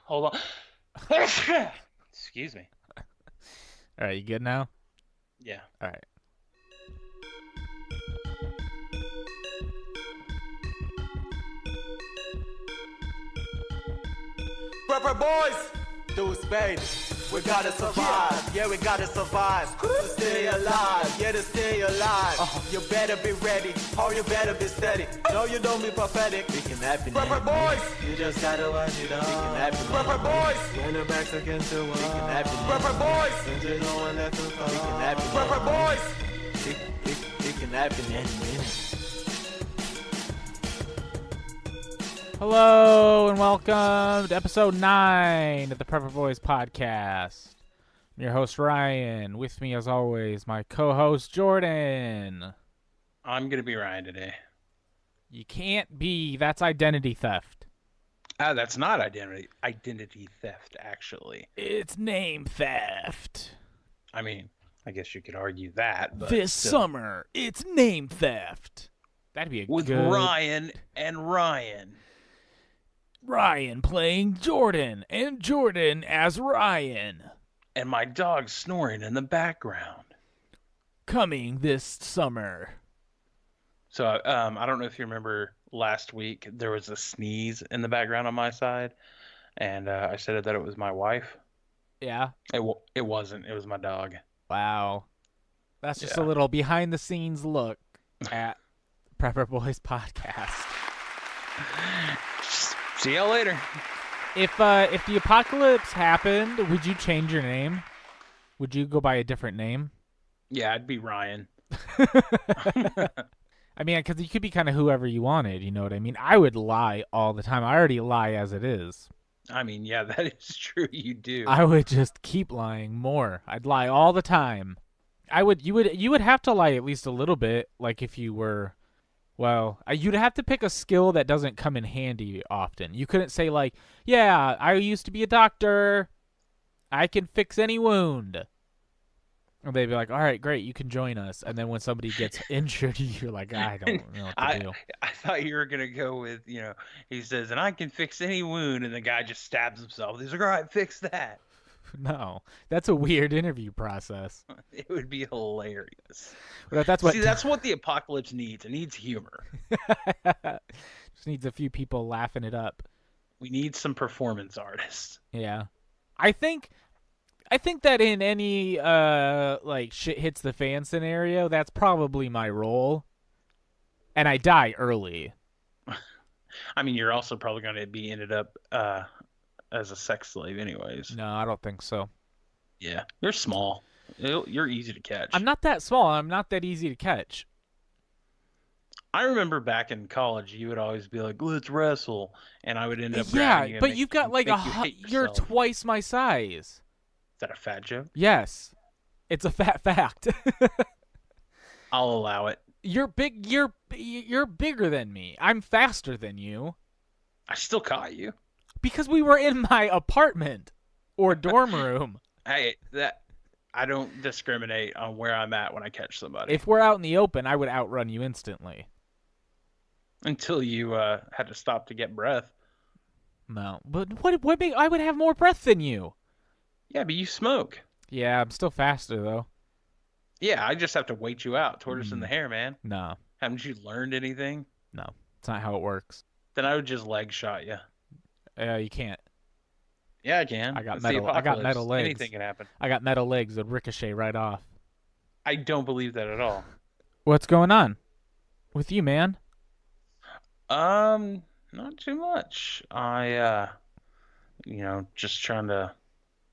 Hold on. Excuse me. All right, you good now? Yeah. All right. Boys, do spade. We gotta survive, yeah, we gotta survive. To stay alive, yeah, to stay alive. You better be ready, or you better be steady. No, you don't be pathetic. It can happen. Boys, you just gotta watch it all. It can happen. Boys, when the backs against the wall. It can happen. Boys, and there's no one left to fall. It can happen. Boys, it can happen any minute. Hello and welcome to episode 9 of the Prepper Boys podcast. I'm your host Ryan. With me, as always, my co-host Jordan. I'm going to be Ryan today. You can't be. That's identity theft. That's not identity theft, actually. It's name theft. I mean, I guess you could argue that, but This still. summer, it's name theft. That'd be a With good... Ryan and Ryan. Ryan playing Jordan, and Jordan as Ryan. And my dog snoring in the background. Coming this summer. So, I don't know if you remember last week, there was a sneeze in the background on my side, and I said that it was my wife. Yeah? It wasn't. It was my dog. Wow. That's just a Yeah. little behind-the-scenes look at Prepper Boys podcast. See y'all later. If the apocalypse happened, would you change your name? Would you go by a different name? Yeah, I'd be Ryan. I mean, because you could be kind of whoever you wanted, you know what I mean? I would lie all the time. I already lie as it is. I mean, yeah, that is true. You do. I would just keep lying more. I'd lie all the time. You would have to lie at least a little bit, like if you were... Well, you'd have to pick a skill that doesn't come in handy often. You couldn't say like, yeah, I used to be a doctor. I can fix any wound. And they'd be like, all right, great, you can join us. And then when somebody gets injured, you're like, I don't know what to do. I thought you were going to go with, he says, and I can fix any wound. And the guy just stabs himself. He's like, all right, fix that. No, that's a weird interview process. It would be hilarious. But that's what. See, that's what the apocalypse needs. It needs humor. Just needs a few people laughing it up. We need some performance artists. Yeah. I think that in any like shit hits the fan scenario, that's probably my role. And I die early. I mean, you're also probably going to be ended up as a sex slave anyways. No, I don't think so. Yeah. You're small. You're easy to catch. I'm not that small. I'm not that easy to catch. I remember back in college, you would always be like, let's wrestle. And I would end up Yeah, grabbing you and but you've got like you're yourself. twice my size. Is that a fat joke? Yes. It's a fat fact. I'll allow it. You're big. You're bigger than me. I'm faster than you. I still caught you. Because we were in my apartment or dorm room. Hey, I don't discriminate on where I'm at when I catch somebody. If we're out in the open, I would outrun you instantly. Until you had to stop to get breath. No, but what I would have more breath than you. Yeah, but you smoke. Yeah, I'm still faster though. Yeah, I just have to wait you out. Tortoise in the hair, man. No, Haven't you learned anything? no, it's not how it works. Then I would just leg shot you. You can't. Yeah, I can. I got It's the metal apocalypse. legs. Anything can happen. I got metal legs that ricochet right off. I don't believe that at all. What's going on with you, man? Not too much. I just trying to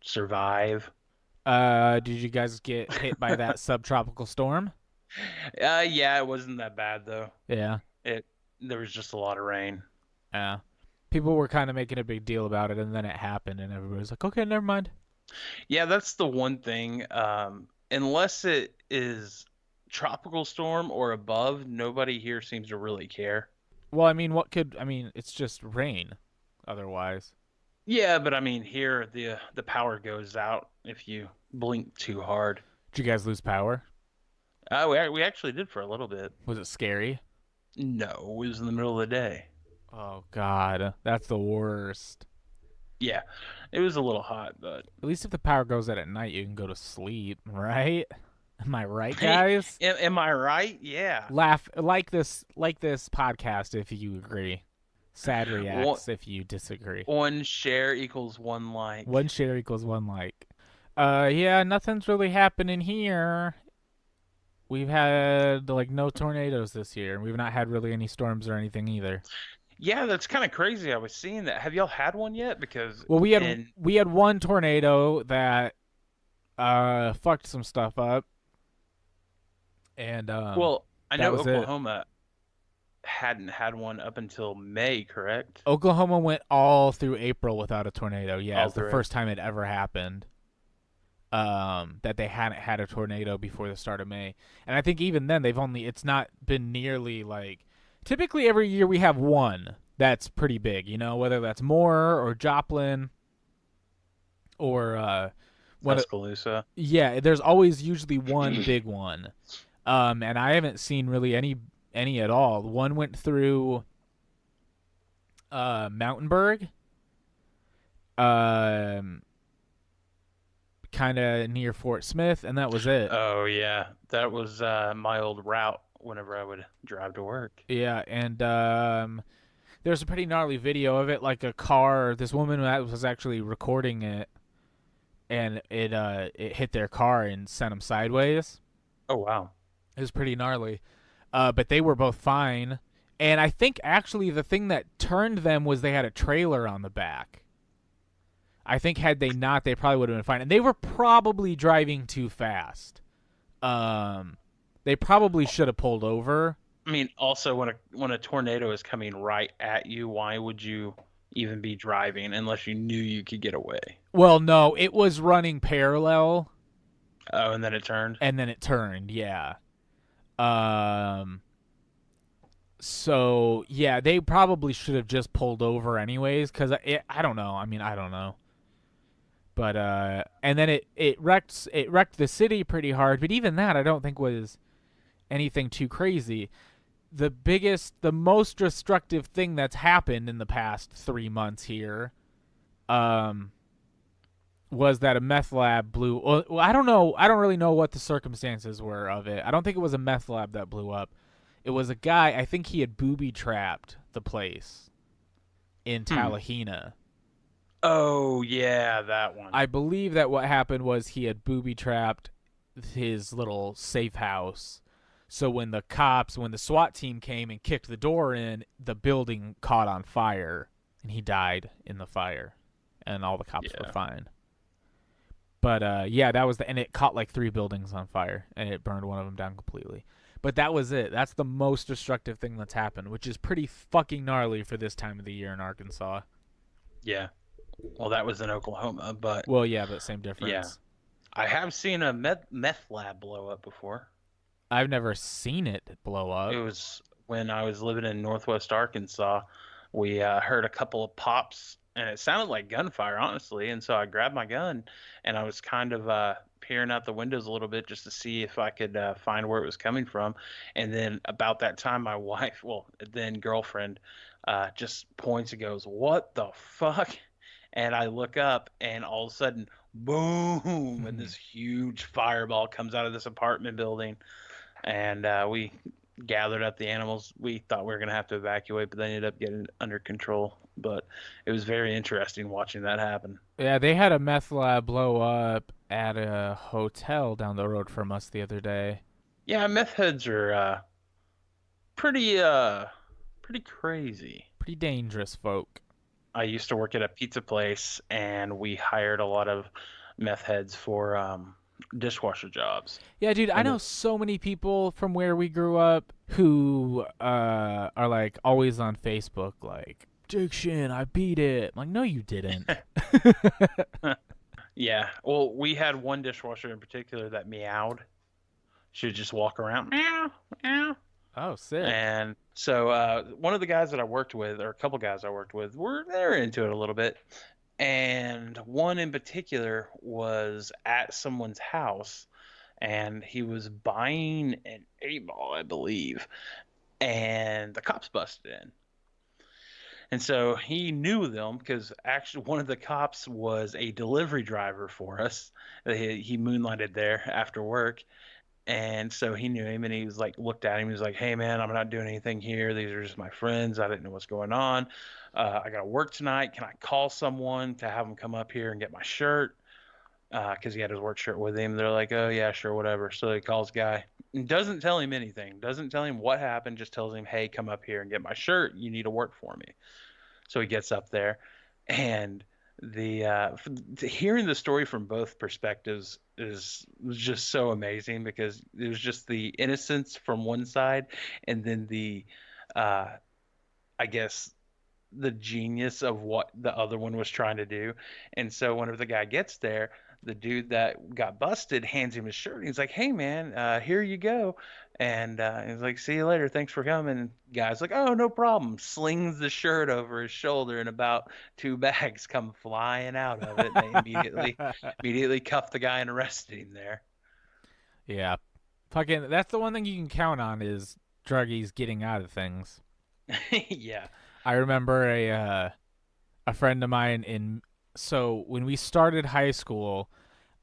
survive. Did you guys get hit by that subtropical storm? Yeah, it wasn't that bad though. Yeah. There was just a lot of rain. Yeah. People were kind of making a big deal about it, and then it happened, and everybody was like, okay, never mind. Yeah, that's the one thing. Unless it is tropical storm or above, nobody here seems to really care. Well, I mean, it's just rain otherwise. Yeah, but I mean, here the power goes out if you blink too hard. Did you guys lose power? We actually did for a little bit. Was it scary? No, it was in the middle of the day. Oh, God. That's the worst. Yeah, it was a little hot, but At least if the power goes out at night, you can go to sleep, right? Am I right, hey, guys? am I right? Yeah. Laugh like this podcast if you agree. Sad One, reacts if you disagree. one share equals one like. One share equals one like. Yeah, nothing's really happening here. We've had like no tornadoes this year. We've not had really any storms or anything either. Yeah, that's kind of crazy. I was seeing that. Have y'all had one yet? Because Well, in we had one tornado that fucked some stuff up, and well, I that know was it. Oklahoma hadn't had one up until May, correct? Oklahoma went all through April without a tornado. Yeah, All it's the through. first time it ever happened. That they hadn't had a tornado before the start of May, and I think even then it's not been nearly like. Typically, every year we have one that's pretty big. You know, whether that's Moore or Joplin or one. Tuscaloosa. Yeah, there's always usually one big one. And I haven't seen really any at all. One went through Mountainburg, um, kind of near Fort Smith, and that was it. Oh yeah, that was my old route whenever I would drive to work. Yeah, and there's a pretty gnarly video of it, like a car. This woman that was actually recording it, and it hit their car and sent them sideways. Oh wow. It was pretty gnarly. But they were both fine. And I think actually the thing that turned them was they had a trailer on the back. I think had they not, they probably would have been fine. And they were probably driving too fast. They probably should have pulled over. I mean, also when a tornado is coming right at you, why would you even be driving unless you knew you could get away? Well, no, it was running parallel, Oh, and then it turned. and then it turned. Yeah. So yeah, they probably should have just pulled over anyways. Cause I don't know. I mean, I don't know. But and then it wrecked the city pretty hard. But even that, I don't think was anything too crazy. The most destructive thing that's happened in the past 3 months here, was that a meth lab blew. Well, I don't know. I don't really know what the circumstances were of it. I don't think it was a meth lab that blew up. It was a guy. I think he had booby trapped the place in Tallahena. Oh yeah, that one. I believe that what happened was he had booby trapped his little safe house. So when the SWAT team came and kicked the door in, the building caught on fire and he died in the fire, and all the cops were fine. But yeah, that was and it caught like 3 buildings on fire and it burned one of them down completely. But that was it. That's the most destructive thing that's happened, which is pretty fucking gnarly for this time of the year in Arkansas. Yeah. Well, that was in Oklahoma, but Well, yeah, but same difference. yeah, I have seen a meth lab blow up before. I've never seen it blow up. It was when I was living in Northwest Arkansas. We heard a couple of pops, and it sounded like gunfire, honestly. And so I grabbed my gun, and I was kind of peering out the windows a little bit just to see if I could find where it was coming from. And then about that time, my wife, well, then girlfriend, just points and goes, "What the fuck?" And I look up, and all of a sudden, boom, and this huge fireball comes out of this apartment building. And we gathered up the animals. We thought we were going to have to evacuate, but they ended up getting under control. But it was very interesting watching that happen. Yeah, they had a meth lab blow up at a hotel down the road from us the other day. Yeah, meth heads are pretty crazy. Pretty dangerous folk. I used to work at a pizza place, and we hired a lot of meth heads for dishwasher jobs. Yeah, dude, I know so many people from where we grew up who are like always on Facebook, like, "Diction, I beat it." I'm like, no, you didn't. Yeah. Well, we had one dishwasher in particular that meowed. She would just walk around, meow, meow. Oh, sick. And so one of the guys that I worked with, or a couple guys I worked with, they're into it a little bit. And one in particular was at someone's house, and he was buying an 8-ball, I believe, and the cops busted in. And so he knew them because actually one of the cops was a delivery driver for us. He moonlighted there after work. And so he knew him and he was like, looked at him. He was like, hey, man, I'm not doing anything here. These are just my friends. I didn't know what's going on. I got to work tonight. Can I call someone to have them come up here and get my shirt? Because he had his work shirt with him. They're like, oh, yeah, sure, whatever. So he calls guy. And doesn't tell him anything. Doesn't tell him what happened. Just tells him, hey, come up here and get my shirt. You need to work for me. So he gets up there, and hearing the story from both perspectives was just so amazing because it was just the innocence from one side, and then uh, I guess the genius of what the other one was trying to do. And so whenever the guy gets there, the dude that got busted hands him his shirt. And he's like, "Hey man, here you go." And he's like, "See you later. Thanks for coming." And guy's like, "Oh, no problem." Slings the shirt over his shoulder, and about two bags come flying out of it. And they immediately cuffed the guy and arrested him there. Yeah. Fucking, that's the one thing you can count on is druggies getting out of things. Yeah. I remember a friend of mine so when we started high school,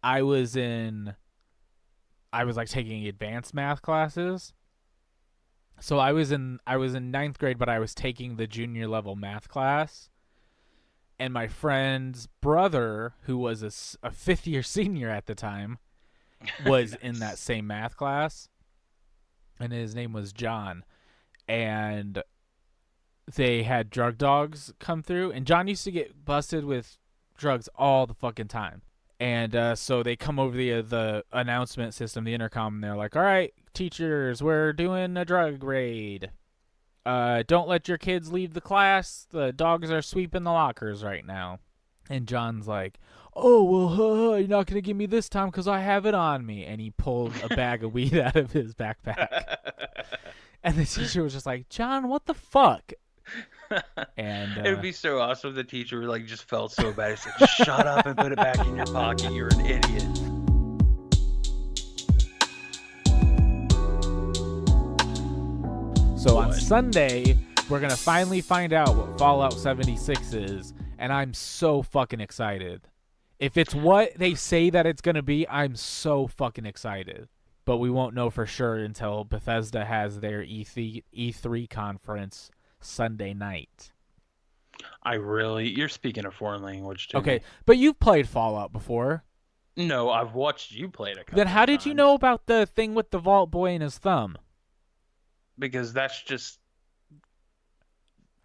I was like taking advanced math classes. So I was in ninth grade, but I was taking the junior level math class. And my friend's brother, who was a fifth year senior at the time, was Nice. in that same math class. And his name was John. And they had drug dogs come through. And John used to get busted with drugs all the fucking time. And so they come over the announcement system, the intercom, and they're like, all right, teachers, we're doing a drug raid. Don't let your kids leave the class. The dogs are sweeping the lockers right now. And John's like, oh, well, you're not going to give me this time because I have it on me. And he pulled a bag of weed out of his backpack. And the teacher was just like, John, what the fuck? And it would be so awesome if the teacher like just felt so bad. He said, "Shut up and put it back in your pocket. You're an idiot." So on Sunday, we're going to finally find out what Fallout 76 is, and I'm so fucking excited. If it's what they say that it's going to be, I'm so fucking excited. But we won't know for sure until Bethesda has their E3 conference Sunday night. You're speaking a foreign language to Okay, me. but you've played Fallout before. No, I've watched you play it a couple Then how of did you times. know about the thing with the Vault Boy and his thumb? Because that's just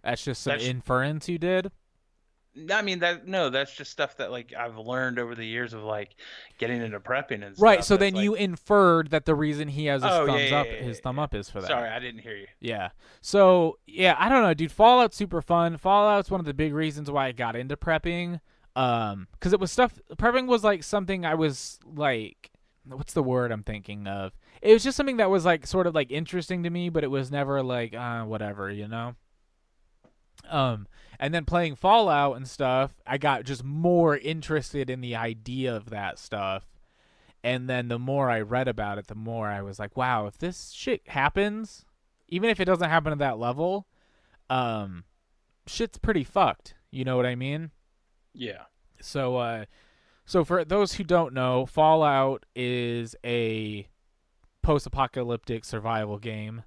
Some that's inference you did? I mean that's just stuff that like I've learned over the years of like getting into prepping and Right, stuff. so That's then like, you inferred that the reason he has his oh thumbs yeah, up, yeah, his yeah, thumb yeah. up is for that. Sorry, I didn't hear you. Yeah. So, yeah, I don't know, dude. Fallout's super fun. Fallout's one of the big reasons why I got into prepping. Because it was stuff. Prepping was like something I was like, what's the word I'm thinking of? It was just something that was like sort of like interesting to me, but it was never like, whatever, you know? And then playing Fallout and stuff, I got just more interested in the idea of that stuff. And then the more I read about it, the more I was like, wow, if this shit happens, even if it doesn't happen at that level, shit's pretty fucked. You know what I mean? Yeah. So for those who don't know, Fallout is a post-apocalyptic survival game.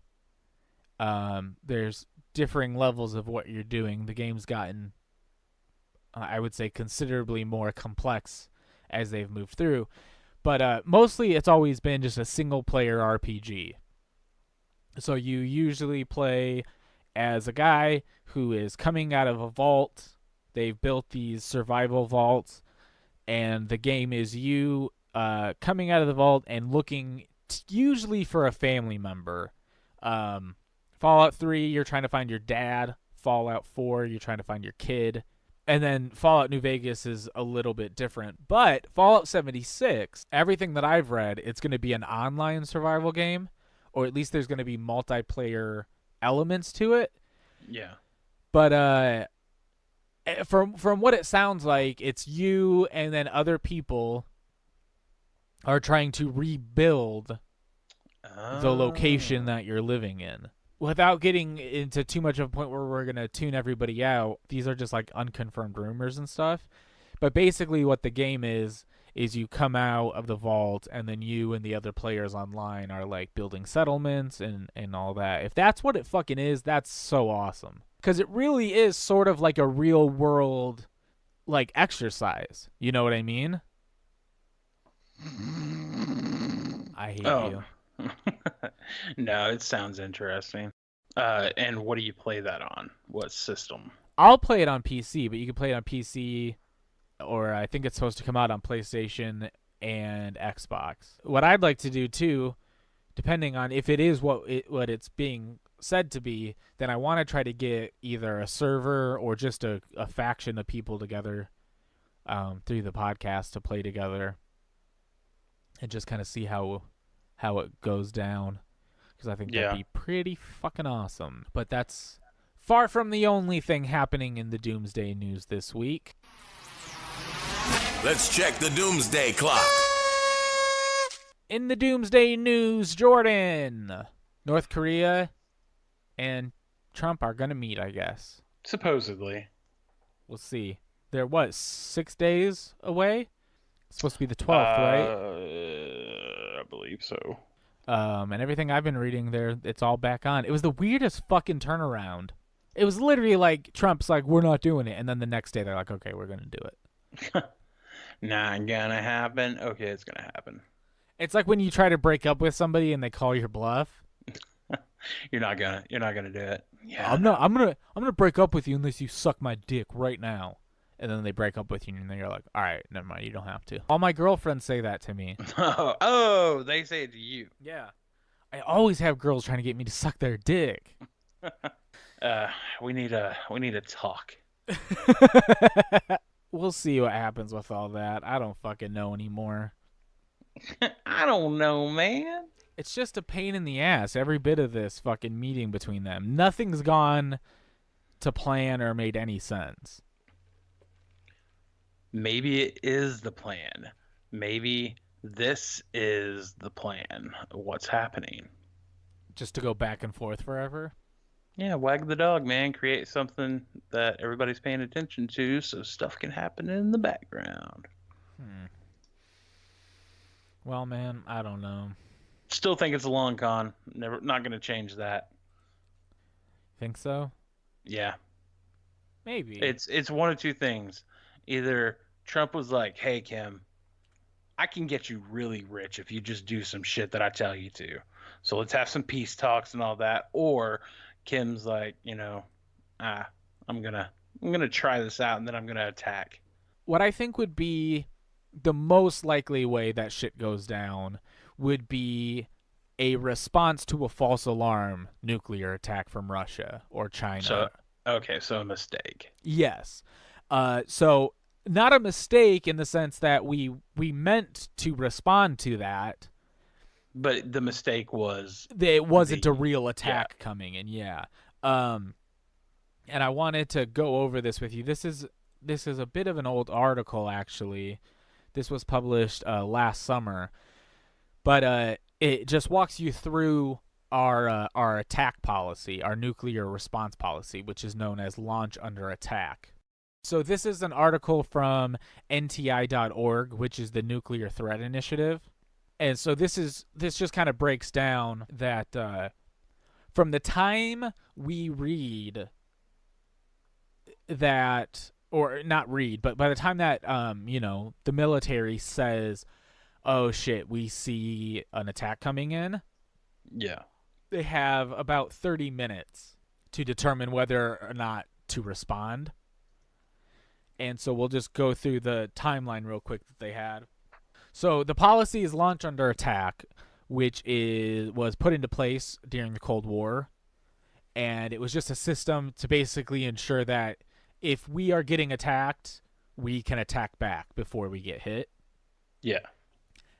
There's differing levels of what you're doing. The game's gotten, I would say, considerably more complex as they've moved through. But mostly it's always been just a single-player RPG. So you usually play as a guy who is coming out of a vault. They've built these survival vaults, and the game is you coming out of the vault and looking usually for a family member. Fallout 3, you're trying to find your dad. Fallout 4, you're trying to find your kid. And then Fallout New Vegas is a little bit different. But Fallout 76, everything that I've read, it's going to be an online survival game, or at least there's going to be multiplayer elements to it. Yeah. But from what it sounds like, it's you and then other people are trying to rebuild the location that you're living in. without getting into too much of a point where we're going to tune everybody out, these are just like unconfirmed rumors and stuff. But basically what the game is you come out of the vault and then you and the other players online are like building settlements and all that. If that's what it fucking is, that's so awesome. Because it really is sort of like a real world like exercise. You know what I mean? I hate you. No, it sounds interesting. And what do you play that on? What system? I'll play it on PC, but you can play it on PC, or I think it's supposed to come out on PlayStation and Xbox. What I'd like to do too, depending on if it is what it's being said to be, then I want to try to get either a server or just a faction of people together through the podcast to play together and just kind of see how it goes down, because I think that'd be pretty fucking awesome. But that's far from the only thing happening in the Doomsday news this week. Let's check the Doomsday Clock. In the Doomsday news, Jordan, North Korea and Trump are going to meet, I guess. Supposedly. We'll see. They're, 6 days away? It's supposed to be the 12th, right? I believe so. And everything I've been reading there, it's all back on. It was the weirdest fucking turnaround. It was literally like Trump's like, we're not doing it. And then the next day they're like, okay, we're going to do it. Not gonna happen. Okay, it's gonna happen. It's like when you try to break up with somebody and they call your bluff. You're not gonna do it. Yeah. I'm gonna break up with you unless you suck my dick right now. And then they break up with you and then you're like, all right, never mind, you don't have to. All my girlfriends say that to me. Oh, they say it to you. Yeah. I always have girls trying to get me to suck their dick. We need a talk. We'll see what happens with all that. I don't fucking know anymore. I don't know, man. It's just a pain in the ass, every bit of this fucking meeting between them. Nothing's gone to plan or made any sense. Maybe it is the plan. Maybe this is the plan. What's happening? Just to go back and forth forever? Yeah, wag the dog, man. Create something that everybody's paying attention to so stuff can happen in the background. Well, man, I don't know. Still think it's a long con. Not going to change that. Think so? Yeah. Maybe. It's one of two things. Either Trump was like, hey, Kim, I can get you really rich if you just do some shit that I tell you to. So let's have some peace talks and all that. Or Kim's like, I'm gonna try this out and then I'm gonna attack. What I think would be the most likely way that shit goes down would be a response to a false alarm nuclear attack from Russia or China. So a mistake. Yes. So not a mistake in the sense that we meant to respond to that. But the mistake was it wasn't a real attack coming in, and I wanted to go over this with you. This is a bit of an old article, actually. This was published last summer, but it just walks you through our attack policy, our nuclear response policy, which is known as launch under attack. So this is an article from NTI.org, which is the Nuclear Threat Initiative. And so this just kind of breaks down that from the time we read that, or not read, but by the time that the military says, "Oh shit, we see an attack coming in," they have about 30 minutes to determine whether or not to respond. And so we'll just go through the timeline real quick that they had. So the policy is launch under attack, which was put into place during the Cold War. And it was just a system to basically ensure that if we are getting attacked, we can attack back before we get hit. Yeah.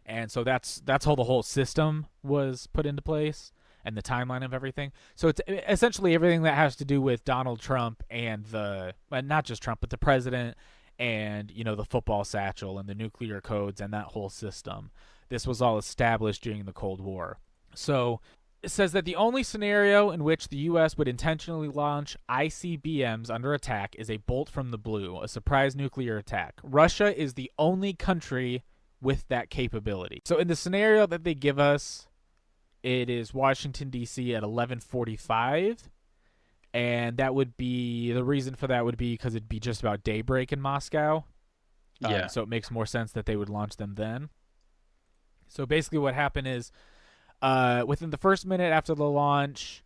And so that's how the whole system was put into place and the timeline of everything. So it's essentially everything that has to do with Donald Trump and not just Trump, but the president and, the football satchel and the nuclear codes and that whole system. This was all established during the Cold War. So It says that the only scenario in which the U.S. would intentionally launch ICBMs under attack is a bolt from the blue, a surprise nuclear attack. Russia is the only country with that capability. So in the scenario that they give us, it is Washington, D.C. at 11:45. And that would be, the reason for that would be because it'd be just about daybreak in Moscow. Yeah. So it makes more sense that they would launch them then. So basically what happened is, within the first minute after the launch,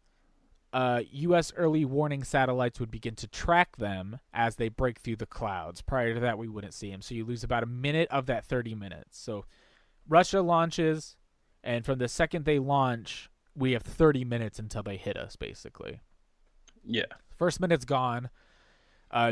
U.S. early warning satellites would begin to track them as they break through the clouds. Prior to that, we wouldn't see them. So you lose about a minute of that 30 minutes. So Russia launches, and from the second they launch, we have 30 minutes until they hit us, basically. Yeah. First minute's gone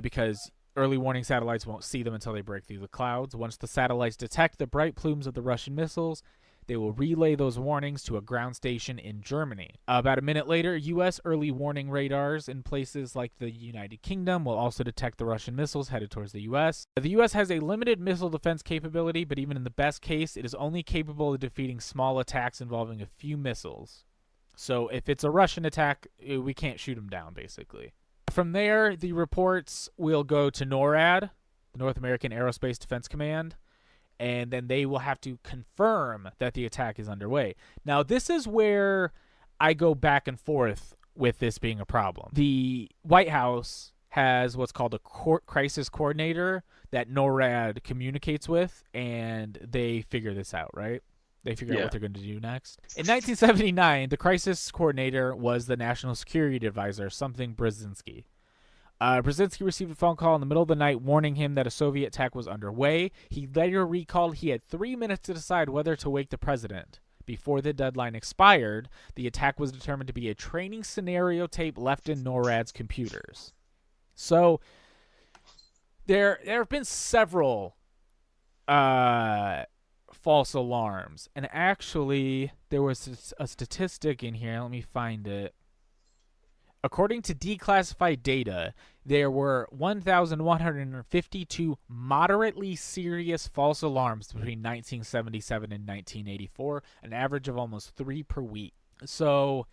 because early warning satellites won't see them until they break through the clouds. Once the satellites detect the bright plumes of the Russian missiles, they will relay those warnings to a ground station in Germany. About a minute later, U.S. early warning radars in places like the United Kingdom will also detect the Russian missiles headed towards the U.S. The U.S. has a limited missile defense capability, but even in the best case, it is only capable of defeating small attacks involving a few missiles. So if it's a Russian attack, we can't shoot them down, basically. From there, the reports will go to NORAD, the North American Aerospace Defense Command, and then they will have to confirm that the attack is underway. Now, this is where I go back and forth with this being a problem. The White House has what's called a crisis coordinator that NORAD communicates with, and they figure this out, right? They figure out what they're going to do next. In 1979, the crisis coordinator was the National Security Advisor, something Brzezinski. Brzezinski received a phone call in the middle of the night warning him that a Soviet attack was underway. He later recalled he had 3 minutes to decide whether to wake the president. Before the deadline expired, the attack was determined to be a training scenario tape left in NORAD's computers. So there have been several false alarms. And actually, there was a statistic in here. Let me find it. According to declassified data, there were 1,152 moderately serious false alarms between 1977 and 1984, an average of almost 3 per week. So,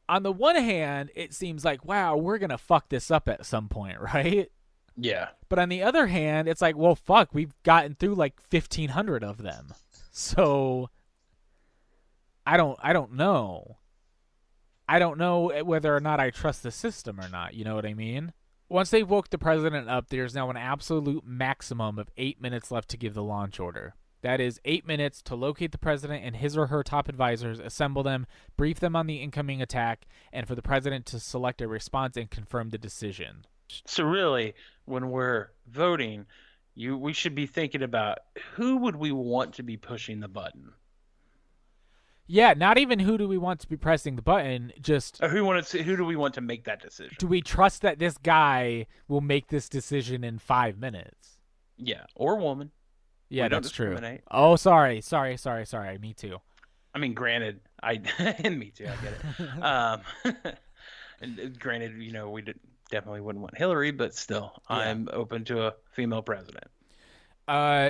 on the one hand, it seems like, wow, we're going to fuck this up at some point, right? Yeah. But on the other hand, it's like, well, fuck, we've gotten through like 1,500 of them. So, I don't know. I don't know whether or not I trust the system or not. You know what I mean? Once they woke the president up, there's now an absolute maximum of 8 minutes left to give the launch order. That is 8 minutes to locate the president and his or her top advisors, assemble them, brief them on the incoming attack, and for the president to select a response and confirm the decision. So really, when we're voting, we should be thinking about who would we want to be pushing the button. Yeah, not even who do we want to be pressing the button, just Or who do we want to make that decision? do we trust that this guy will make this decision in 5 minutes? Yeah, or woman. Yeah, don't that's true. discriminate. Oh, sorry. Me too. I mean, granted, me too. I get it. And granted, we definitely wouldn't want Hillary, but still, Yeah. I'm open to a female president.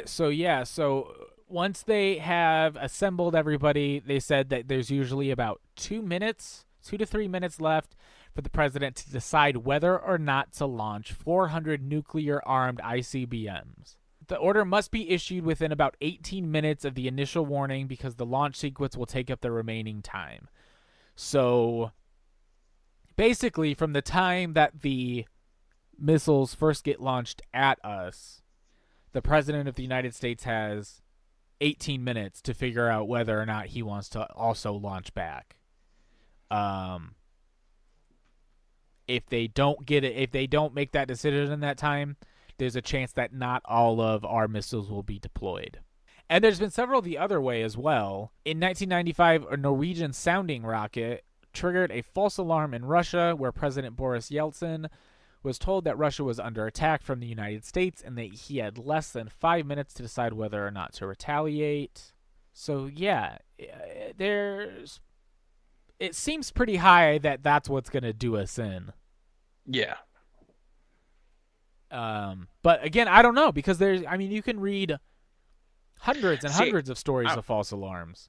So once they have assembled everybody, they said that there's usually about 2 to 3 minutes left for the president to decide whether or not to launch 400 nuclear-armed ICBMs. The order must be issued within about 18 minutes of the initial warning because the launch sequence will take up the remaining time. So, basically, from the time that the missiles first get launched at us, the President of the United States has 18 minutes to figure out whether or not he wants to also launch back. If they don't make that decision in that time, there's a chance that not all of our missiles will be deployed. And there's been several the other way as well. In 1995, a Norwegian sounding rocket triggered a false alarm in Russia where President Boris Yeltsin was told that Russia was under attack from the United States and that he had less than 5 minutes to decide whether or not to retaliate. So yeah, it seems pretty high that that's what's going to do us in. Yeah. But again, I don't know because you can read hundreds and hundreds of stories of false alarms.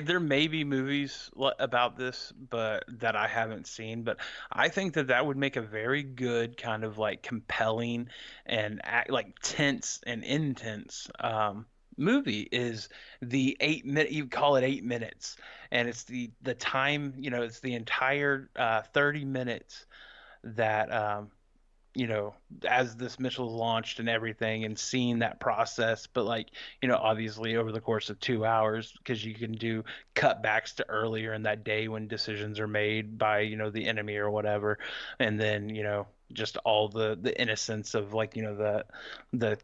there may be movies about this, but that I haven't seen. But I think that that would make a very good kind of like compelling and like tense and intense movie. Is the 8 minute? You call it 8 minutes, and it's the time. It's the entire 30 minutes that as this missile is launched and everything, and seeing that process. But like, obviously over the course of 2 hours, because you can do cutbacks to earlier in that day when decisions are made by, the enemy or whatever. And then, just all the innocence of like, the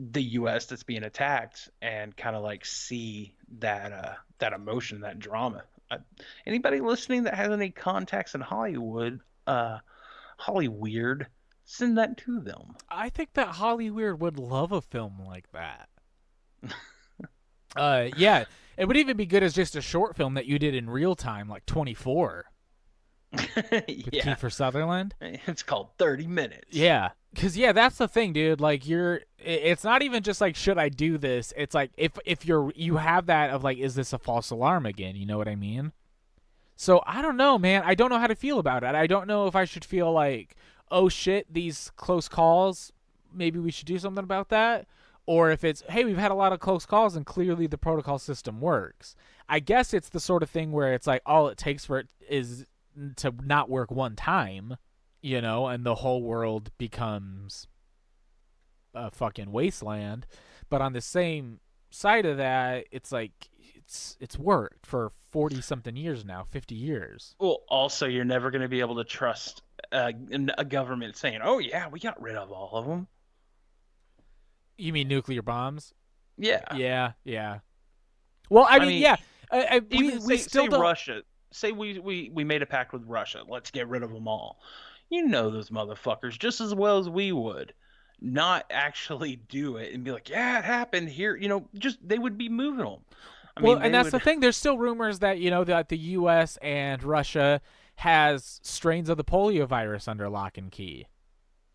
the US that's being attacked, and kind of like see that emotion, that drama. Uh, Anybody listening that has any contacts in Hollywood, Hollyweird, send that to them. I think that Hollyweird would love a film like that. Yeah, it would even be good as just a short film that you did in real time, like 24 with Yeah, Kiefer Sutherland. it's called 30 minutes. Yeah, because that's the thing, dude. Like it's not even just like should I do this. It's like if you have that of like, is this a false alarm again? You know what I mean? So I don't know, man. I don't know how to feel about it. I don't know if I should feel like, oh shit, these close calls, maybe we should do something about that. Or if it's, hey, we've had a lot of close calls and clearly the protocol system works. I guess it's the sort of thing where it's like all it takes for it is to not work one time, and the whole world becomes a fucking wasteland. But on the same side of that, it's like it's worked for 40 something years now, 50 years. Well, also, you're never going to be able to trust a government saying, "Oh yeah, we got rid of all of them." You mean nuclear bombs? Yeah. Yeah, yeah. Well, I I mean, mean, yeah. even We still say don't. Russia. Say we made a pact with Russia. Let's get rid of them all. Those motherfuckers just as well as we would not actually do it and be like, "Yeah, it happened here." Just they would be moving them. I Well, mean, and they that's the would. thing. There's still rumors that that the U.S. and Russia has strains of the polio virus under lock and key.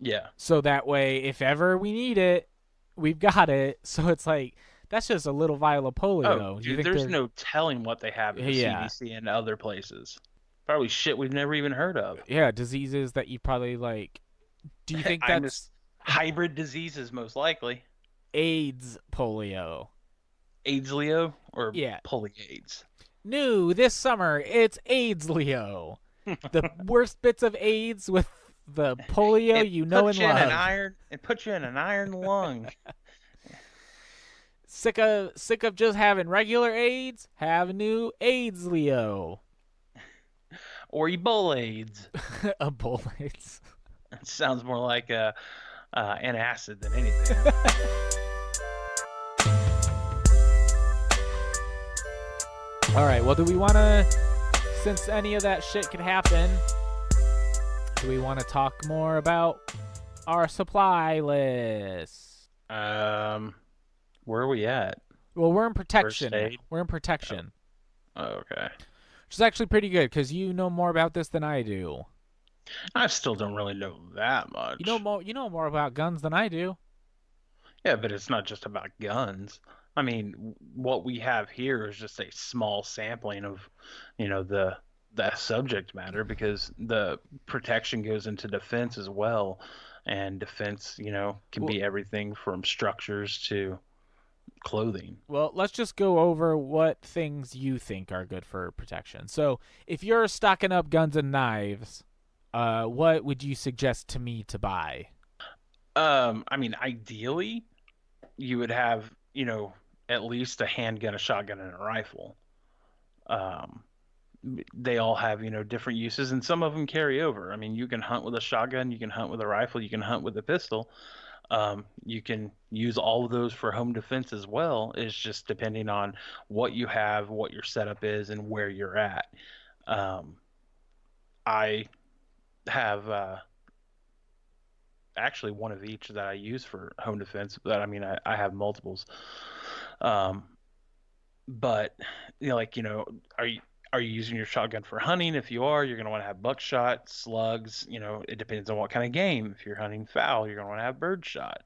Yeah. So that way, if ever we need it, we've got it. So it's like that's just a little vial of Oh, polio. You dude, think there's they're no telling what they have at the yeah, CDC and other places. Probably shit we've never even heard of. yeah, diseases that you probably like. Do you think I'm just that's hybrid diseases most likely. AIDS polio? AIDS Leo or Yeah. Poly AIDS. New this summer, it's AIDS Leo. The worst bits of AIDS with the polio you know put and you in an love. iron and put you in an iron lung. Sick of just having regular AIDS? Have new AIDS Leo. Or Ebola AIDS. A bull AIDS. It sounds more like an acid than anything. All right, well, do we want to, since any of that shit could happen, do we want to talk more about our supply list? Where are we at? Well, we're in First protection. aid? We're in protection. Oh, okay. Which is actually pretty good because you know more about this than I do. I still don't really know that much. You know more about guns than I do. Yeah, but it's not just about guns. I mean, what we have here is just a small sampling of, the subject matter, because the protection goes into defense as well, and defense, can Well, be everything from structures to clothing. well, let's just go over what things you think are good for protection. So, if you're stocking up guns and knives, what would you suggest to me to buy? I mean, ideally, you would have, at least a handgun, a shotgun, and a rifle. Um, they all have, different uses, and some of them carry over. I mean, you can hunt with a shotgun, you can hunt with a rifle, you can hunt with a pistol. You can use all of those for home defense as well. It's just depending on what you have, what your setup is, and where you're at. Um, I have actually one of each that I use for home defense, but I mean, I have multiples. Um, but are you using your shotgun for hunting? If you are, you're going to want to have buckshot, slugs. It depends on what kind of game. If you're hunting fowl, you're going to want to have birdshot.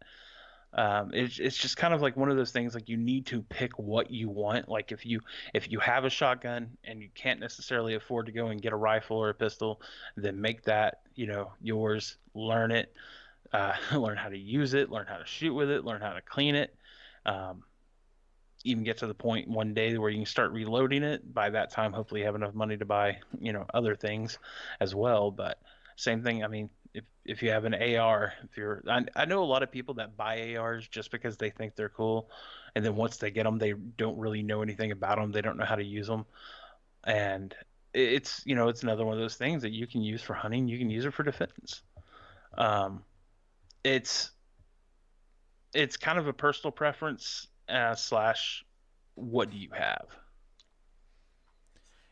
It's just kind of like one of those things, like you need to pick what you want. Like if you have a shotgun and you can't necessarily afford to go and get a rifle or a pistol, then make that, yours. Learn it, learn how to use it, learn how to shoot with it, learn how to clean it. Um, Even get to the point one day where you can start reloading it. By that time, hopefully, you have enough money to buy, other things as well. But same thing. I mean, if you have an AR, I know a lot of people that buy ARs just because they think they're cool, and then once they get them, they don't really know anything about them. They don't know how to use them, and it's another one of those things that you can use for hunting. You can use it for defense. Um, it's it's kind of a personal preference, slash what do you have.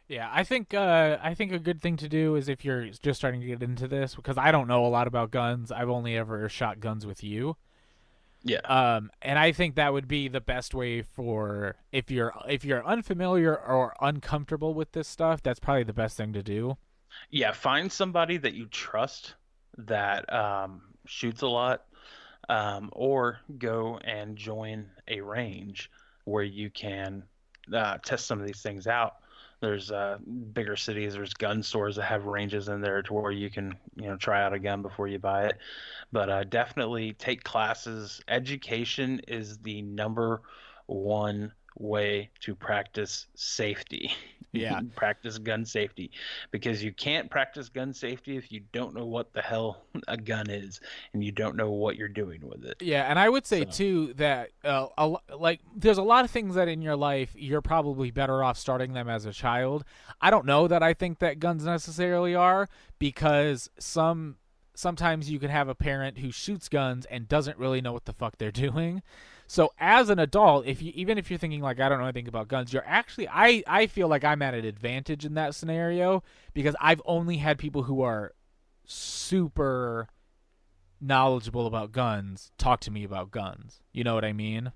Yeah, I think a good thing to do is if you're just starting to get into this, because I don't know a lot about guns. I've only ever shot guns with you. Yeah. And I think that would be the best way for if you're unfamiliar or uncomfortable with this stuff. That's probably the best thing to do. Yeah, find somebody that you trust that shoots a lot, or go and join a range where you can test some of these things out. There's bigger cities, there's gun stores that have ranges in there to where you can, try out a gun before you buy it. But definitely take classes. Education is the number one way to practice safety. Yeah. Practice gun safety, because you can't practice gun safety if you don't know what the hell a gun is and you don't know what you're doing with it. Yeah, and I would say So, too that like there's a lot of things that in your life you're probably better off starting them as a child. I don't know that I think that guns necessarily are, because sometimes you can have a parent who shoots guns and doesn't really know what the fuck they're doing. So as an adult, even if you're thinking like I don't know anything about guns, you're actually I feel like I'm at an advantage in that scenario, because I've only had people who are super knowledgeable about guns talk to me about guns. You know what I mean?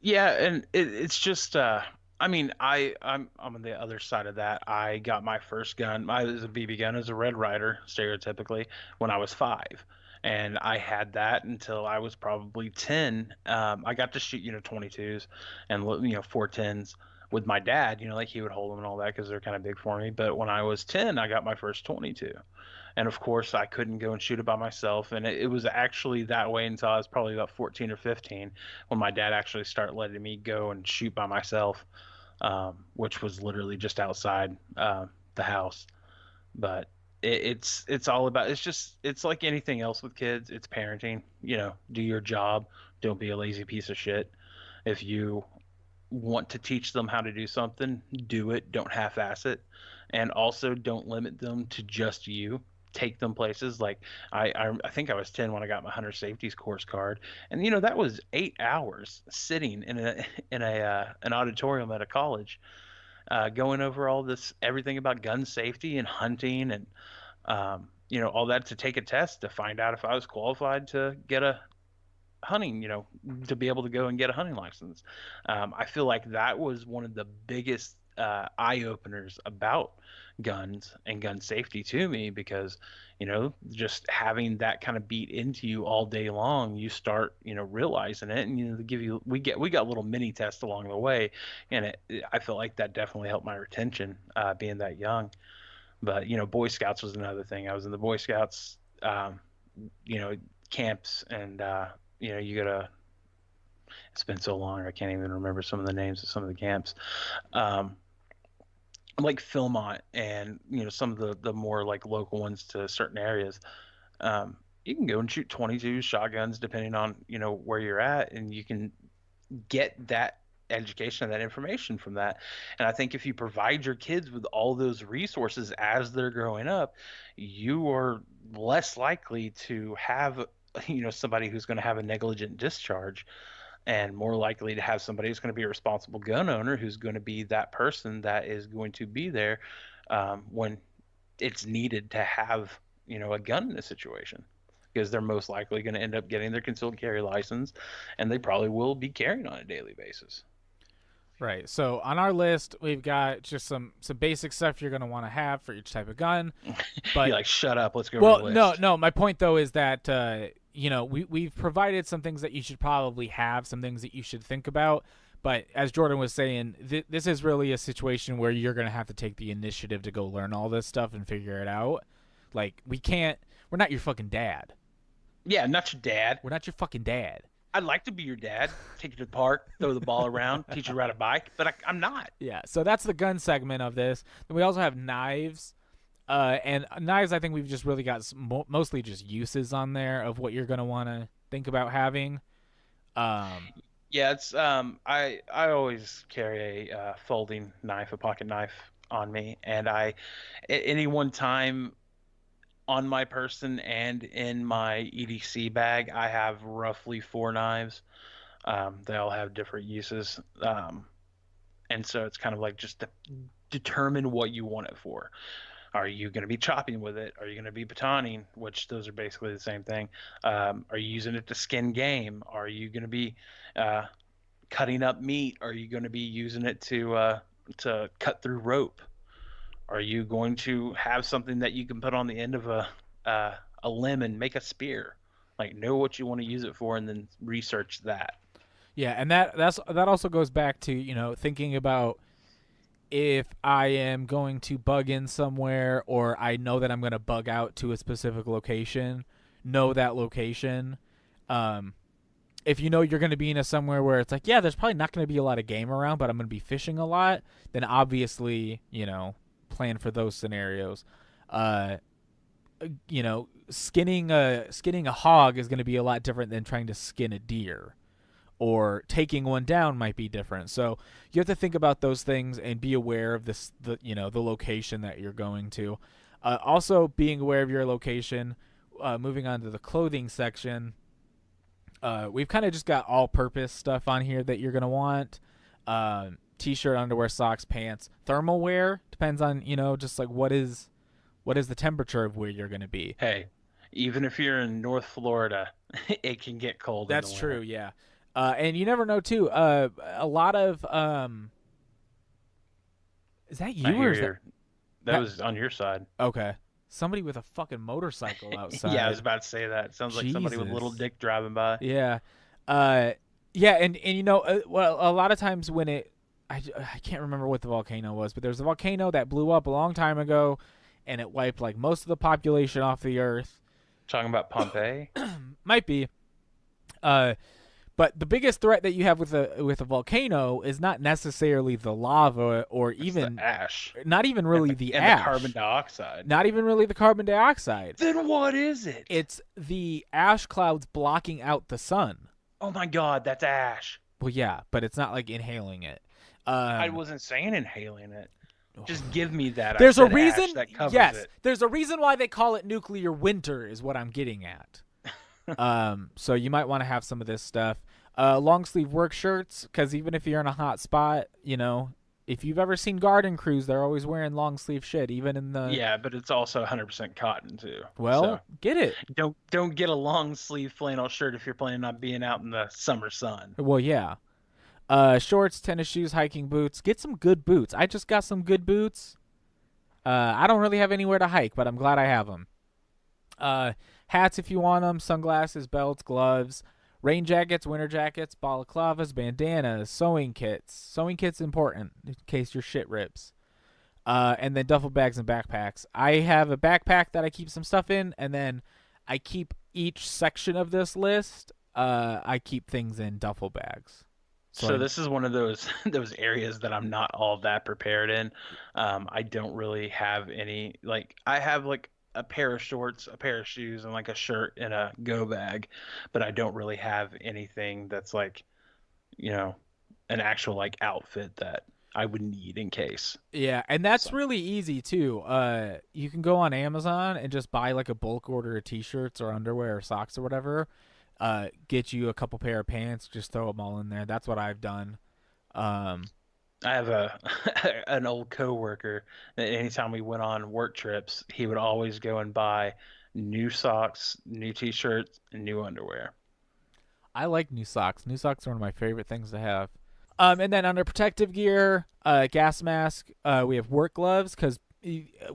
yeah, and it's just I mean, I'm on the other side of that. I got my first gun. I was a BB gun as a Red Ryder, stereotypically, when I was 5, and I had that until I was probably 10. I got to shoot, 22s and 410s with my dad. Like he would hold them and all that because they're kind of big for me. But when I was 10, I got my first 22. And of course, I couldn't go and shoot it by myself. And it was actually that way until I was probably about 14 or 15 when my dad actually started letting me go and shoot by myself, which was literally just outside the house. But it's all about, it's like anything else with kids. It's parenting. Do your job. Don't be a lazy piece of shit. If you want to teach them how to do something, do it. Don't half-ass it, and also don't limit them to just you. Take them places. Like I think I was 10 when I got my hunter safeties course card, and that was 8 hours sitting in an auditorium at a college, going over all this everything about gun safety and hunting and all that, to take a test to find out if I was qualified to get a hunting, to be able to go and get a hunting license. I feel like that was one of the biggest eye openers about guns and gun safety to me, because just having that kind of beat into you all day long, you start realizing it, and they give you we got little mini tests along the way, and I feel like that definitely helped my retention, being that young. But Boy Scouts was another thing. I was in the Boy Scouts, you know camps, and you gotta, it's been so long I can't even remember some of the names of some of the camps, um, like Philmont, and some of the more like local ones to certain areas. You can go and shoot 22 shotguns depending on where you're at, and you can get that education and that information from that. And I think if you provide your kids with all those resources as they're growing up, you are less likely to have somebody who's going to have a negligent discharge, and more likely to have somebody who's going to be a responsible gun owner, who's going to be that person that is going to be there, when it's needed to have a gun in a situation, because they're most likely going to end up getting their concealed carry license, and they probably will be carrying on a daily basis. Right. So on our list, we've got just some basic stuff you're going to want to have for each type of gun. But Be like, shut up, let's go over well, the no, list. no. My point though is that we've provided some things that you should probably have, some things that you should think about. But as Jordan was saying, this is really a situation where you're going to have to take the initiative to go learn all this stuff and figure it out. Like, we're not your fucking dad. Yeah, not your dad. We're not your fucking dad. I'd like to be your dad, take you to the park, throw the ball around, teach you to ride a bike, but I'm not. Yeah, so that's the gun segment of this. Then we also have knives. And knives, I think we've just really got mostly just uses on there of what you're going to want to think about having. Yeah, it's I always carry a folding knife, a pocket knife on me, and at any one time on my person and in my EDC bag, I have roughly 4 knives. They all have different uses, and so it's kind of like just to determine what you want it for. Are you going to be chopping with it? Are you going to be batoning, which those are basically the same thing? Are you using it to skin game? Are you going to be cutting up meat? Are you going to be using it to cut through rope? Are you going to have something that you can put on the end of a limb and make a spear? Like, know what you want to use it for, and then research that. Yeah, and that also goes back to thinking about if I am going to bug in somewhere, or I know that I'm going to bug out to a specific location, know that location. If you know you're going to be in somewhere where it's like, yeah, there's probably not going to be a lot of game around, but I'm going to be fishing a lot, then obviously, plan for those scenarios. Skinning a hog is going to be a lot different than trying to skin a deer, or taking one down might be different. So you have to think about those things and be aware of the location that you're going to. Also being aware of your location. Moving on to the clothing section, we've kind of just got all-purpose stuff on here that you're going to want. T-shirt, underwear, socks, pants, thermal wear. Depends on, just like what is the temperature of where you're going to be. Hey, even if you're in North Florida, it can get cold. That's true, yeah. And you never know, too. A lot of... is that you or is that was on your side? Okay. Somebody with a fucking motorcycle outside. Yeah, I was about to say that. Sounds like somebody with a little dick driving by. Yeah. Yeah, and well, a lot of times when I can't remember what the volcano was, but there's a volcano that blew up a long time ago, and it wiped like most of the population off the earth. Talking about Pompeii? Might be. But the biggest threat that you have with a volcano is not necessarily the lava or even the ash. Not even really the and ash. The carbon dioxide. Not even really the carbon dioxide. Then what is it? It's the ash clouds blocking out the sun. Oh my God, that's ash. Well, yeah, but it's not like inhaling it. I wasn't saying inhaling it. Just give me that. There's a reason. Ash that covers yes, it. There's a reason why they call it nuclear winter. Is what I'm getting at. So you might want to have some of this stuff. Long sleeve work shirts, because even if you're in a hot spot, if you've ever seen garden crews, they're always wearing long sleeve shit, even in the... Yeah, but it's also 100% cotton too. Well, so get it. Don't get a long sleeve flannel shirt if you're planning on being out in the summer sun. Well, yeah. Shorts, tennis shoes, hiking boots. Get some good boots. I just got some good boots. I don't really have anywhere to hike, but I'm glad I have them. Hats if you want them, sunglasses, belts, gloves, rain jackets, winter jackets, balaclavas, bandanas, sewing kits. Sewing kits important in case your shit rips. And then duffel bags and backpacks. I have a backpack that I keep some stuff in, and then I keep each section of this list. I keep things in duffel bags. So this is one of those areas that I'm not all that prepared in. I don't really have any, like, I have like a pair of shorts, a pair of shoes, and like a shirt and a go bag, but I don't really have anything that's like, an actual like outfit that I would need in case. Yeah, and that's really easy too. You can go on Amazon and just buy like a bulk order of t-shirts or underwear or socks or whatever. Get you a couple pair of pants, just throw them all in there. That's what I've done. I have an old coworker that anytime we went on work trips, he would always go and buy new socks, new t-shirts, and new underwear. I like new socks. New socks are one of my favorite things to have. And then under protective gear, gas mask, we have work gloves, because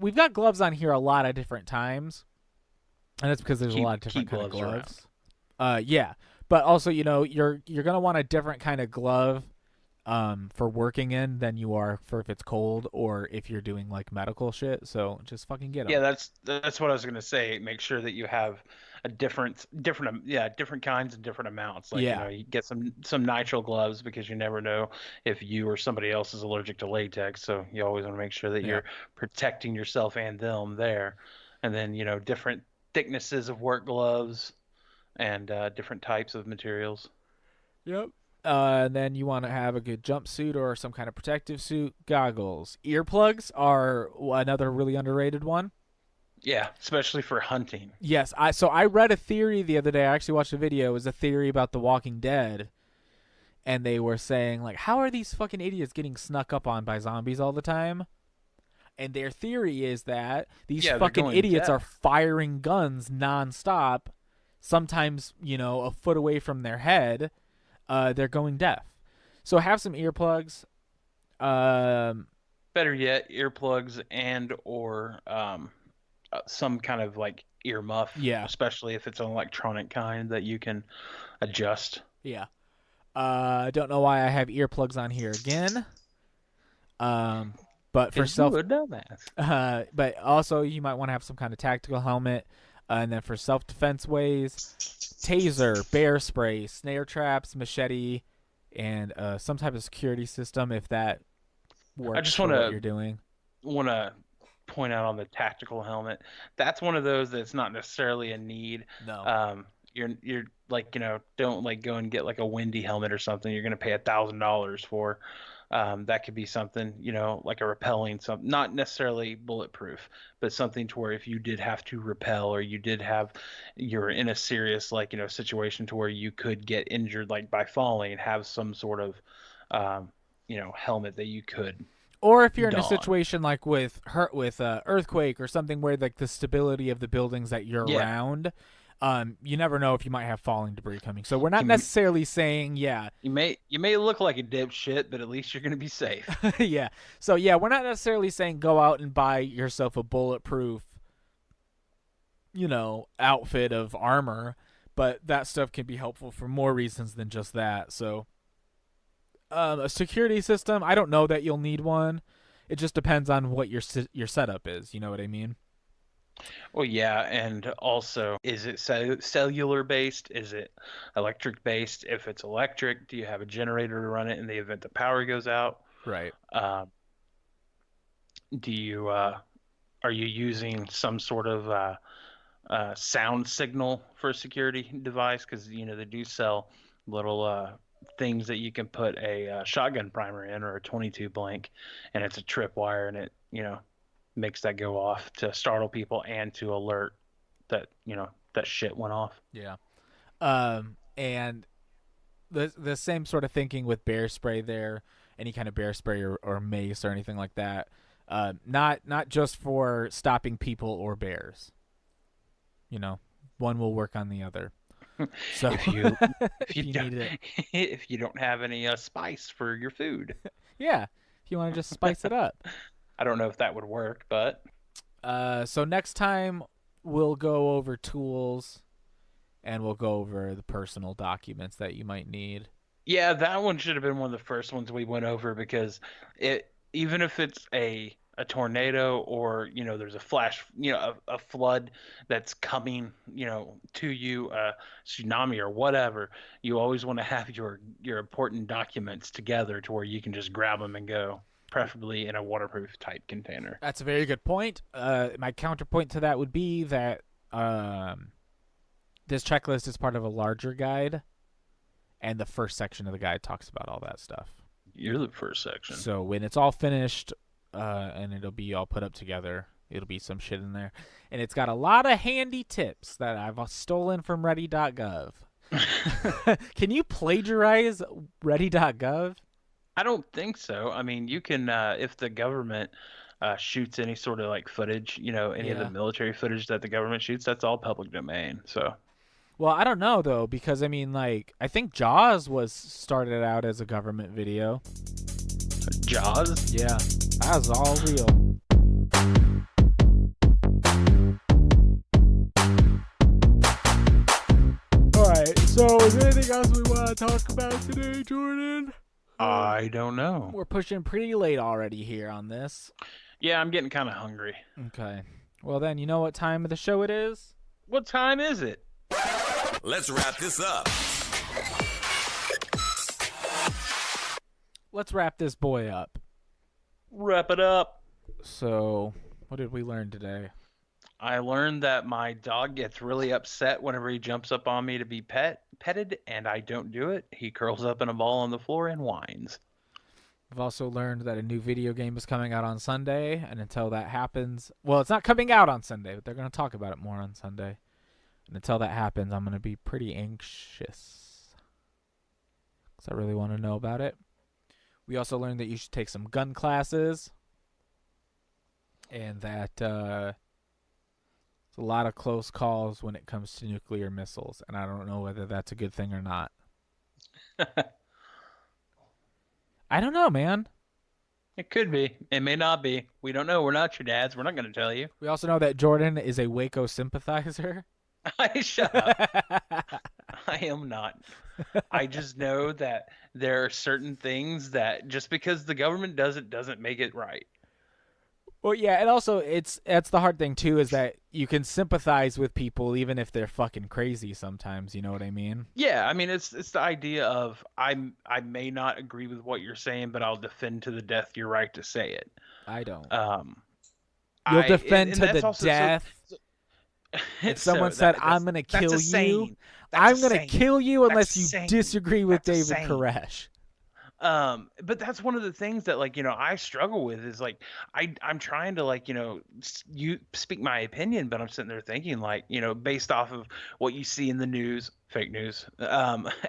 we've got gloves on here a lot of different times, and that's because there's a lot of different kind of gloves. Yeah, but also you're gonna want a different kind of glove for working in than you are for if it's cold or if you're doing like medical shit. So just fucking get Yeah, them. that's what I was gonna say. Make sure that you have a different kinds and different amounts. Like, Yeah, you get some nitrile gloves because you never know if you or somebody else is allergic to latex. So you always want to make sure that yeah. you're protecting yourself and them there. And then, different thicknesses of work gloves and different types of materials. Yep. And then you want to have a good jumpsuit or some kind of protective suit, goggles. Earplugs are another really underrated one. Yeah, especially for hunting. Yes, I read a theory the other day. I actually watched a video. It was a theory about The Walking Dead, and they were saying like, how are these fucking idiots getting snuck up on by zombies all the time? And their theory is that these Yeah, they're fucking going idiots are deaf. firing guns nonstop, sometimes, a foot away from their head. They're going deaf. So have some earplugs. Better yet, earplugs and or some kind of like ear muff, Yeah, especially if it's an electronic kind that you can adjust. yeah. I don't know why I have earplugs on here again. But for Because you self, a dumbass. but also you might want to have some kind of tactical helmet. And then for self-defense ways, taser, bear spray, snare traps, machete, and some type of security system if that I works just for what you're doing. want to point out on the tactical helmet. That's one of those that's not necessarily a need. No. You're like, don't like go and get like a windy helmet or something. You're gonna pay $1,000 for. That could be something, like a repelling, something not necessarily bulletproof, but something to where if you did have to repel or you're in a serious like, situation to where you could get injured like by falling, have some sort of helmet that you could Or if you're in a don. situation like with earthquake or something where like the stability of the buildings that you're Yeah. around, you never know if you might have falling debris coming. So we're not You, necessarily saying you may look like a dipshit, but at least you're gonna be safe. yeah. So yeah, we're not necessarily saying go out and buy yourself a bulletproof, outfit of armor, but that stuff can be helpful for more reasons than just that. So a security system, I don't know that you'll need one. It just depends on what your setup is. You know what I mean? Well, yeah, and also, is it cellular based? Is it electric based? If it's electric, do you have a generator to run it in the event the power goes out? Right. Do you are you using some sort of sound signal for a security device? Because they do sell little things that you can put a shotgun primer in or a 22 blank, and it's a tripwire, and it makes that go off to startle people and to alert that that shit went off. Yeah. And the same sort of thinking with bear spray there, any kind of bear spray or mace or anything like that. Not just for stopping people or bears. One will work on the other. So if you if you don't, need it, if you don't have any spice for your food, yeah. If you want to just spice it up. I don't know if that would work, but So next time we'll go over tools, and we'll go over the personal documents that you might need. yeah, that one should have been one of the first ones we went over because even if it's a tornado or there's a flash, a flood that's coming, to you, a tsunami or whatever, you always want to have your important documents together to where you can just grab them and go, preferably in a waterproof type container. That's a very good point. My counterpoint to that would be that this checklist is part of a larger guide, and the first section of the guide talks about all that stuff. You're the first section. So when it's all finished, and it'll be all put up together, it'll be some shit in there. And it's got a lot of handy tips that I've stolen from ready.gov. Can you plagiarize ready.gov? I don't think so. I mean, you can if the government shoots any sort of like footage, any of the Yeah. military footage that the government shoots, that's all public domain. So Well, I don't know though, because I mean, like, I think Jaws was started out as a government video. Jaws. Yeah, that was all real. All right, So, is there anything else we want to talk about today, Jordan? I don't know. We're pushing pretty late already here on this. Yeah, I'm getting kind of hungry. Okay. Well, then, you know what time of the show it is? What time is it? Let's wrap this up. Let's wrap this boy up. Wrap it up. So, what did we learn today? I learned that my dog gets really upset whenever he jumps up on me to be petted, and I don't do it. He curls up in a ball on the floor and whines. We've also learned that a new video game is coming out on Sunday, and until that happens, well, it's not coming out on Sunday, but they're going to talk about it more on Sunday. And until that happens, I'm going to be pretty anxious because I really want to know about it. We also learned that you should take some gun classes, and that there's a lot of close calls when it comes to nuclear missiles, and I don't know whether that's a good thing or not. I don't know, man. It could be. It may not be. We don't know. We're not your dads. We're not going to tell you. We also know that Jordan is a Waco sympathizer. Shut up. I am not. I just know that there are certain things that just because the government does it doesn't make it right. Well, yeah, and also that's the hard thing too, is that you can sympathize with people even if they're fucking crazy sometimes. You know what I mean? Yeah, I mean it's the idea of I may not agree with what you're saying, but I'll defend to the death your right to say it. I don't. You'll defend to the death. If someone said, "I'm gonna kill you," I'm gonna kill you unless you disagree with David Koresh. But that's one of the things that, like, you know, I struggle with is like I'm trying to, like, you know, you speak my opinion, but I'm sitting there thinking, like, you know, based off of what you see in the news, fake news,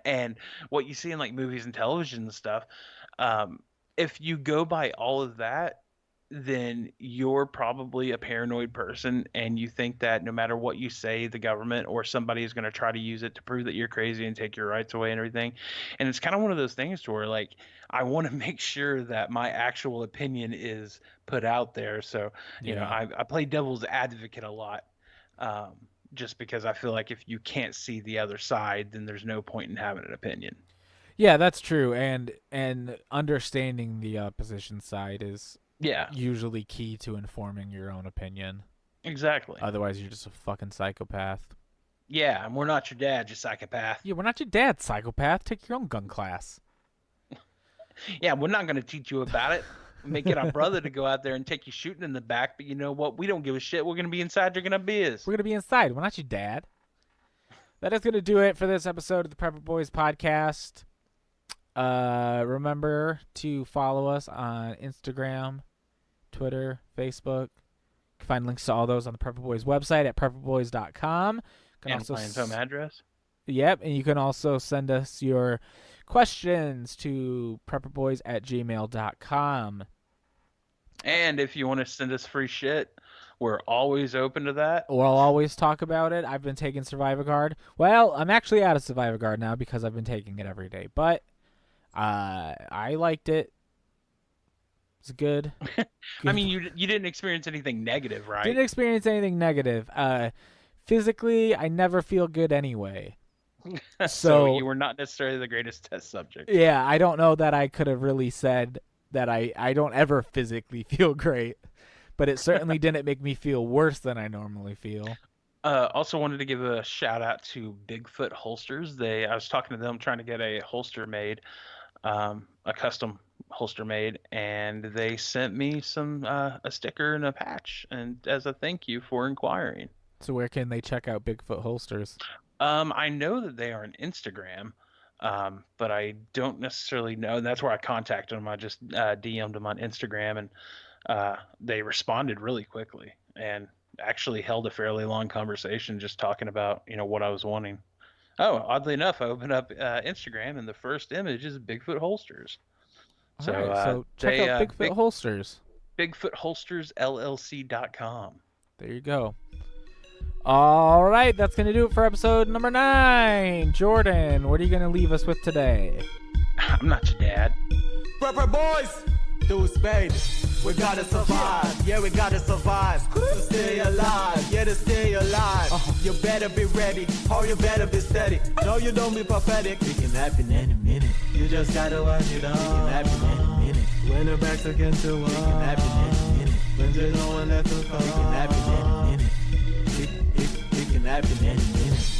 and what you see in like movies and television and stuff, if you go by all of that, then you're probably a paranoid person, and you think that no matter what you say, the government or somebody is going to try to use it to prove that you're crazy and take your rights away and everything. And it's kind of one of those things to where, like, I want to make sure that my actual opinion is put out there. So, you know, I play devil's advocate a lot, just because I feel like if you can't see the other side, then there's no point in having an opinion. Yeah, that's true. And understanding the opposition side is usually key to informing your own opinion. Exactly. Otherwise, you're just a fucking psychopath. Yeah, and we're not your dad, you psychopath. Yeah, we're not your dad, psychopath. Take your own gun class. Yeah, we're not going to teach you about it. Make it our brother to go out there and take you shooting in the back, but you know what? We don't give a shit. We're going to be inside drinking our beers. We're going to be inside. We're not your dad. That is going to do it for this episode of the Prepper Boys podcast. Remember to follow us on Instagram, Twitter, Facebook. You can find links to all those on the Prepper Boys website at prepperboys.com. And also my home address. Yep, and you can also send us your questions to prepperboys@gmail.com. And if you want to send us free shit, we're always open to that. We'll always talk about it. I've been taking Survivor Guard. Well, I'm actually out of Survivor Guard now because I've been taking it every day. But I liked it. It's good. I mean, you didn't experience anything negative, right? Didn't experience anything negative. Physically, I never feel good anyway. So you were not necessarily the greatest test subject. Yeah, I don't know that I could have really said that I don't ever physically feel great. But it certainly didn't make me feel worse than I normally feel. Also wanted to give a shout out to Bigfoot Holsters. I was talking to them trying to get a holster made, a custom holster made, and they sent me a sticker and a patch, and as a thank you for inquiring. So where can they check out Bigfoot Holsters? I know that they are on Instagram, but I don't necessarily know. That's where I contacted them. I just DM'd them on Instagram, and they responded really quickly and actually held a fairly long conversation just talking about, you know, what I was wanting. Oh, oddly enough, I opened up Instagram and the first image is Bigfoot Holsters. So, so check out Bigfoot Holsters. BigfootHolstersLLC.com. There you go. All right, that's going to do it for episode number 9. Jordan, what are you going to leave us with today? I'm not your dad. Prepper Boys, do spade. We gotta survive, yeah, we gotta survive to stay alive, yeah, to stay alive. You better be ready, or you better be steady. No, you don't be pathetic. It can happen any minute. You just gotta watch it all. It can happen any minute. When the backs against the wall. It can happen any minute. When there's no one left to call. It can happen any minute. It can happen any minute.